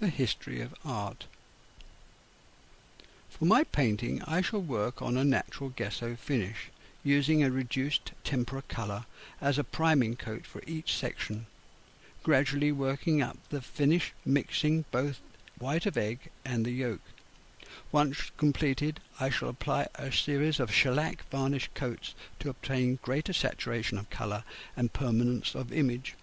The history of art. For my painting I shall work on a natural gesso finish, using a reduced tempera colour as a priming coat for each section, gradually working up the finish, mixing both white of egg and the yolk. Once completed, I shall apply a series of shellac varnish coats to obtain greater saturation of colour and permanence of image.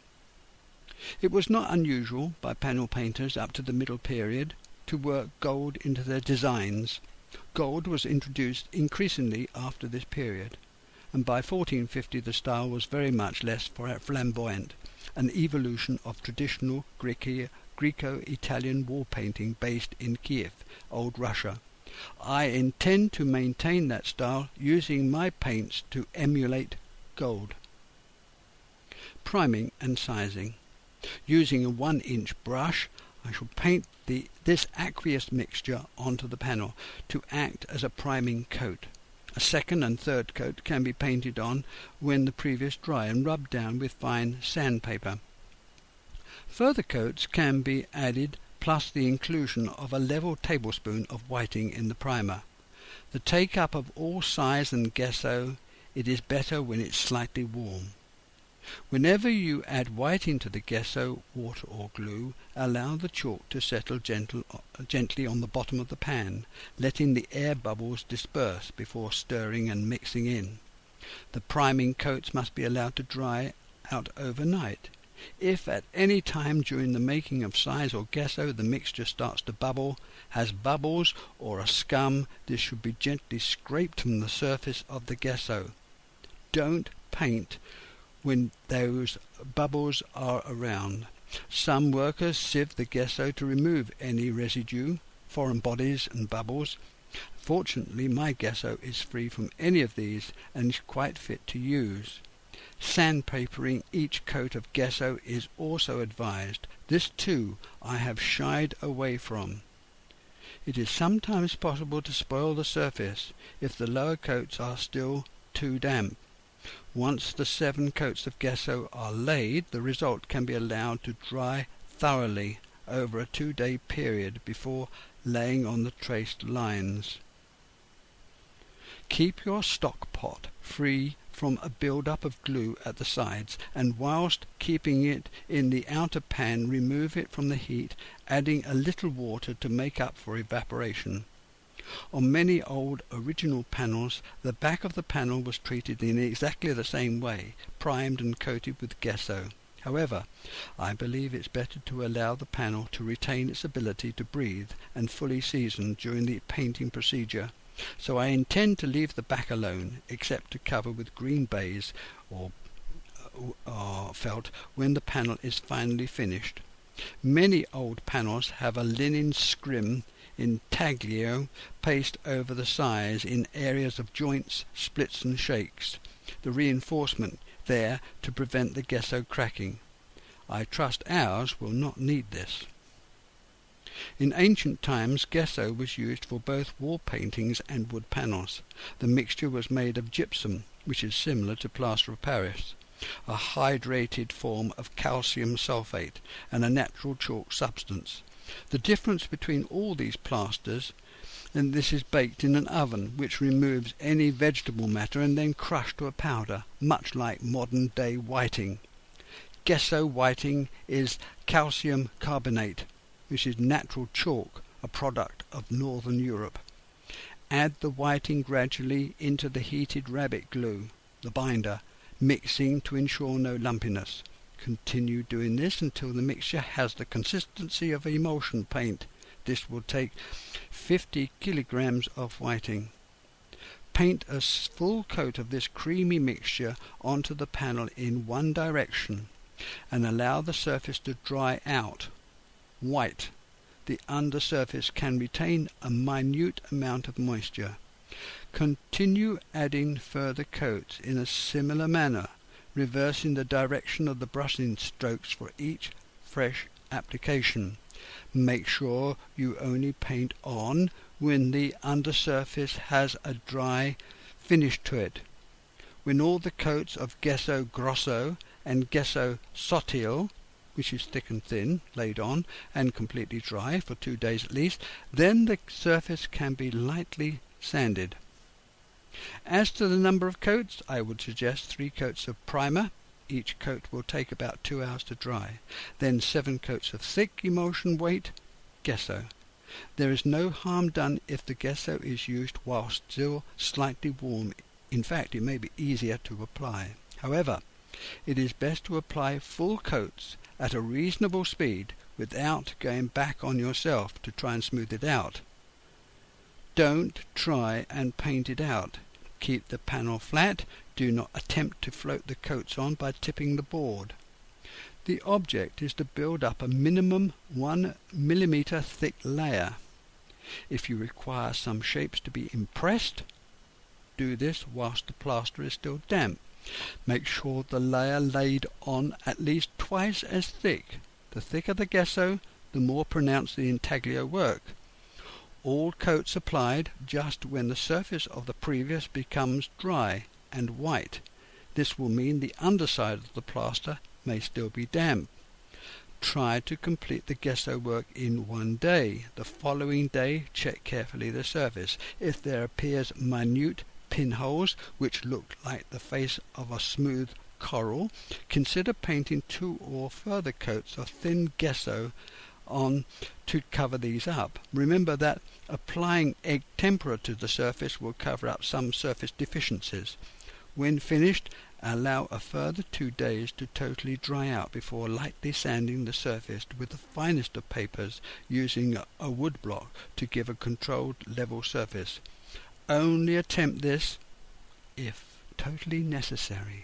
It was not unusual by panel painters up to the Middle Period to work gold into their designs. Gold was introduced increasingly after this period, and by 1450 the style was very much less flamboyant, an evolution of traditional Greco-Italian wall painting based in Kiev, Old Russia. I intend to maintain that style, using my paints to emulate gold. Priming and sizing. Using a 1-inch brush, I shall paint this aqueous mixture onto the panel to act as a priming coat. A second and third coat can be painted on when the previous dry and rubbed down with fine sandpaper. Further coats can be added, plus the inclusion of a level tablespoon of whiting in the primer. The take-up of all size and gesso, it is better when it's slightly warm. Whenever you add whiting to the gesso, water or glue, allow the chalk to settle gently on the bottom of the pan, letting the air bubbles disperse before stirring and mixing in. The priming coats must be allowed to dry out overnight. If at any time during the making of size or gesso the mixture starts to bubble, has bubbles or a scum, this should be gently scraped from the surface of the gesso. Don't paint when those bubbles are around. Some workers sieve the gesso to remove any residue, foreign bodies and bubbles. Fortunately, my gesso is free from any of these and is quite fit to use. Sandpapering each coat of gesso is also advised. This too I have shied away from. It is sometimes possible to spoil the surface if the lower coats are still too damp. Once the 7 coats of gesso are laid, the result can be allowed to dry thoroughly over a 2-day period before laying on the traced lines. Keep your stock pot free from a build-up of glue at the sides, and whilst keeping it in the outer pan, remove it from the heat, adding a little water to make up for evaporation. On many old original panels, the back of the panel was treated in exactly the same way, primed and coated with gesso. However, I believe it's better to allow the panel to retain its ability to breathe and fully season during the painting procedure, so I intend to leave the back alone, except to cover with green baize or felt when the panel is finally finished. Many old panels have a linen scrim intaglio paste over the sides in areas of joints, splits and shakes, the reinforcement there to prevent the gesso cracking. I trust ours will not need this. In ancient times, gesso was used for both wall paintings and wood panels. The mixture was made of gypsum, which is similar to plaster of Paris, a hydrated form of calcium sulfate, and a natural chalk substance. The difference between all these plasters, and this is baked in an oven which removes any vegetable matter and then crushed to a powder, much like modern-day whiting. Gesso whiting is calcium carbonate, which is natural chalk, a product of northern Europe. Add the whiting gradually into the heated rabbit glue, the binder, mixing to ensure no lumpiness. Continue doing this until the mixture has the consistency of emulsion paint. This will take 50 kilograms of whiting. Paint a full coat of this creamy mixture onto the panel in one direction and allow the surface to dry out. White. The undersurface can retain a minute amount of moisture. Continue adding further coats in a similar manner, reversing the direction of the brushing strokes for each fresh application. Make sure you only paint on when the undersurface has a dry finish to it. When all the coats of gesso grosso and gesso sottile, which is thick and thin, laid on and completely dry for 2 days at least, then the surface can be lightly sanded. As to the number of coats, I would suggest 3 coats of primer. Each coat will take about 2 hours to dry. Then 7 coats of thick emulsion weight gesso. There is no harm done if the gesso is used while still slightly warm. In fact, it may be easier to apply. However, it is best to apply full coats at a reasonable speed without going back on yourself to try and smooth it out. Don't try and paint it out. Keep the panel flat. Do not attempt to float the coats on by tipping the board. The object is to build up a minimum 1 mm thick layer. If you require some shapes to be impressed, do this whilst the plaster is still damp. Make sure the layer laid on at least twice as thick. The thicker the gesso, the more pronounced the intaglio work. All coats applied just when the surface of the previous becomes dry and white. This will mean the underside of the plaster may still be damp. Try to complete the gesso work in 1 day. The following day, check carefully the surface. If there appears minute pinholes which look like the face of a smooth coral, consider painting 2 or further coats of thin gesso on to cover these up. Remember that applying egg tempera to the surface will cover up some surface deficiencies. When finished, allow a further 2 days to totally dry out before lightly sanding the surface with the finest of papers, using a wood block to give a controlled level surface. Only attempt this if totally necessary.